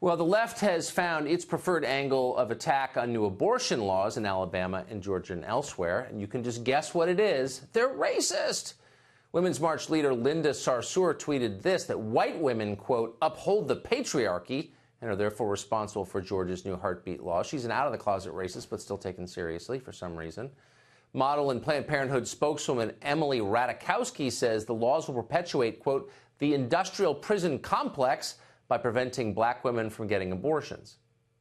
Well, the left has found its preferred angle of attack on new abortion laws in Alabama and Georgia and elsewhere, and you can just guess what it is. They're racist. Women's March leader Linda Sarsour tweeted this, that white women, quote, uphold the patriarchy and are therefore responsible for Georgia's new heartbeat law. She's an out-of-the-closet racist, but still taken seriously for some reason. Model and Planned Parenthood spokeswoman Emily Ratajkowski says the laws will perpetuate, quote, the industrial prison complex by preventing black women from getting abortions.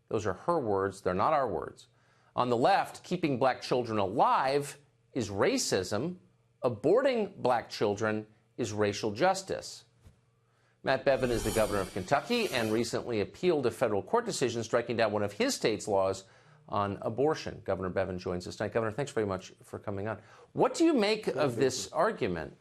Those are her words. They're not our words. On the left, keeping black children alive is racism. Aborting black children is racial justice. Matt Bevin is the governor of Kentucky and recently appealed a federal court decision striking down one of his state's laws on abortion. Governor Bevin joins us tonight. Governor, thanks very much for coming on. What do you make of this argument?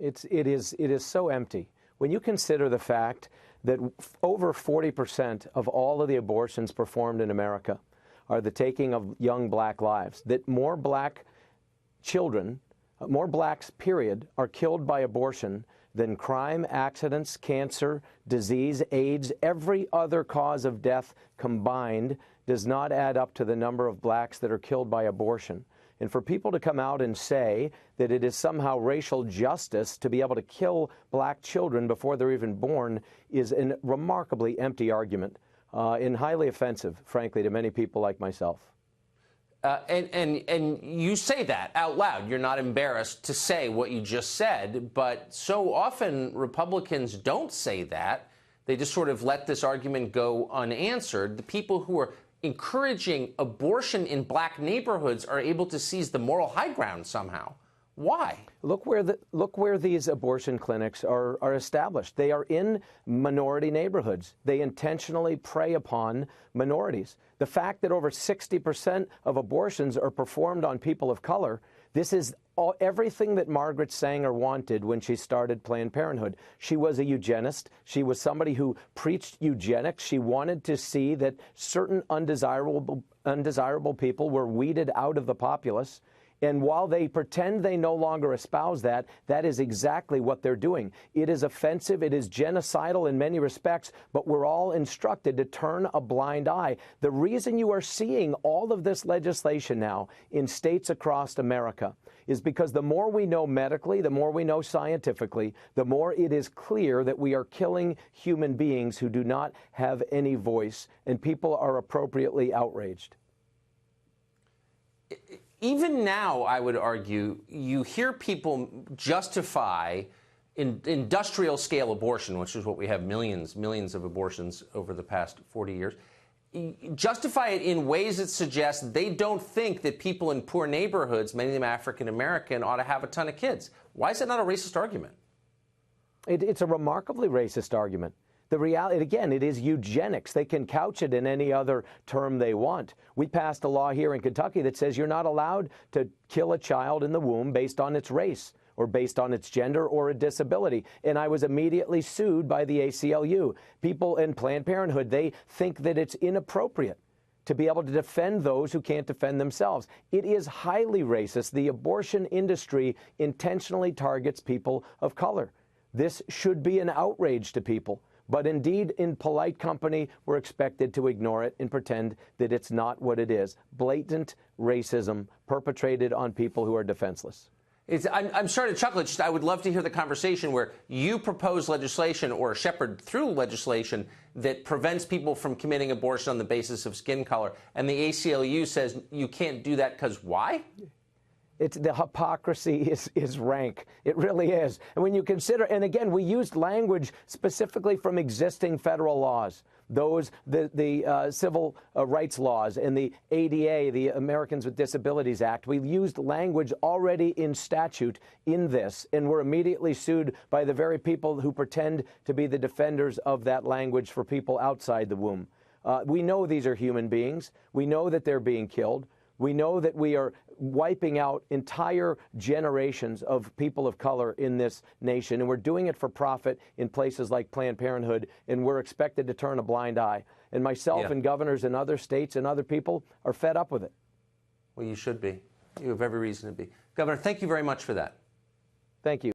It is so empty. When you consider the fact that over 40% of all of the abortions performed in America are the taking of young black lives, that more black children, more blacks, period, are killed by abortion than crime, accidents, cancer, disease, AIDS, every other cause of death combined does not add up to the number of blacks that are killed by abortion. And for people to come out and say that it is somehow racial justice to be able to kill black children before they're even born is a remarkably empty argument and highly offensive, frankly, to many people like myself. And you say that out loud. You're not embarrassed to say what you just said, but so often Republicans don't say that. They just sort of let this argument go unanswered. The people who are encouraging abortion in black neighborhoods are able to seize the moral high ground somehow. Why? Look where these abortion clinics are established. They are in minority neighborhoods. They intentionally prey upon minorities. The fact that over 60% of abortions are performed on people of color, this is everything that Margaret Sanger wanted when she started Planned Parenthood. She was a eugenist. She was somebody who preached eugenics. She wanted to see that certain undesirable people were weeded out of the populace. And while they pretend they no longer espouse that, that is exactly what they're doing. It is offensive. It is genocidal in many respects, but we're all instructed to turn a blind eye. The reason you are seeing all of this legislation now in states across America is because the more we know medically, the more we know scientifically, the more it is clear that we are killing human beings who do not have any voice, and people are appropriately outraged. Even now, I would argue, you hear people justify industrial-scale abortion, which is what we have millions of abortions over the past 40 years, justify it in ways that suggest they don't think that people in poor neighborhoods, many of them African-American, ought to have a ton of kids. Why is that not a racist argument? It's a remarkably racist argument. The reality, again, it is eugenics. They can couch it in any other term they want. We passed a law here in Kentucky that says you're not allowed to kill a child in the womb based on its race or based on its gender or a disability. And I was immediately sued by the ACLU. People in Planned Parenthood, they think that it's inappropriate to be able to defend those who can't defend themselves. It is highly racist. The abortion industry intentionally targets people of color. This should be an outrage to people. But indeed, in polite company, we're expected to ignore it and pretend that it's not what it is. Blatant racism perpetrated on people who are defenseless. I'm sorry to chuckle. I would love to hear the conversation where you propose legislation or shepherd through legislation that prevents people from committing abortion on the basis of skin color, and the ACLU says you can't do that because why? The hypocrisy is rank. It really is. And when you consider, and again, we used language specifically from existing federal laws, the civil rights laws and the ADA, the Americans with Disabilities Act. We used language already in statute in this, and we're immediately sued by the very people who pretend to be the defenders of that language for people outside the womb. We know these are human beings. We know that they're being killed. We know that we are wiping out entire generations of people of color in this nation, and we're doing it for profit in places like Planned Parenthood, and we're expected to turn a blind eye. And myself and governors in other states and other people are fed up with it. Well, you should be. You have every reason to be. Governor, thank you very much for that. Thank you.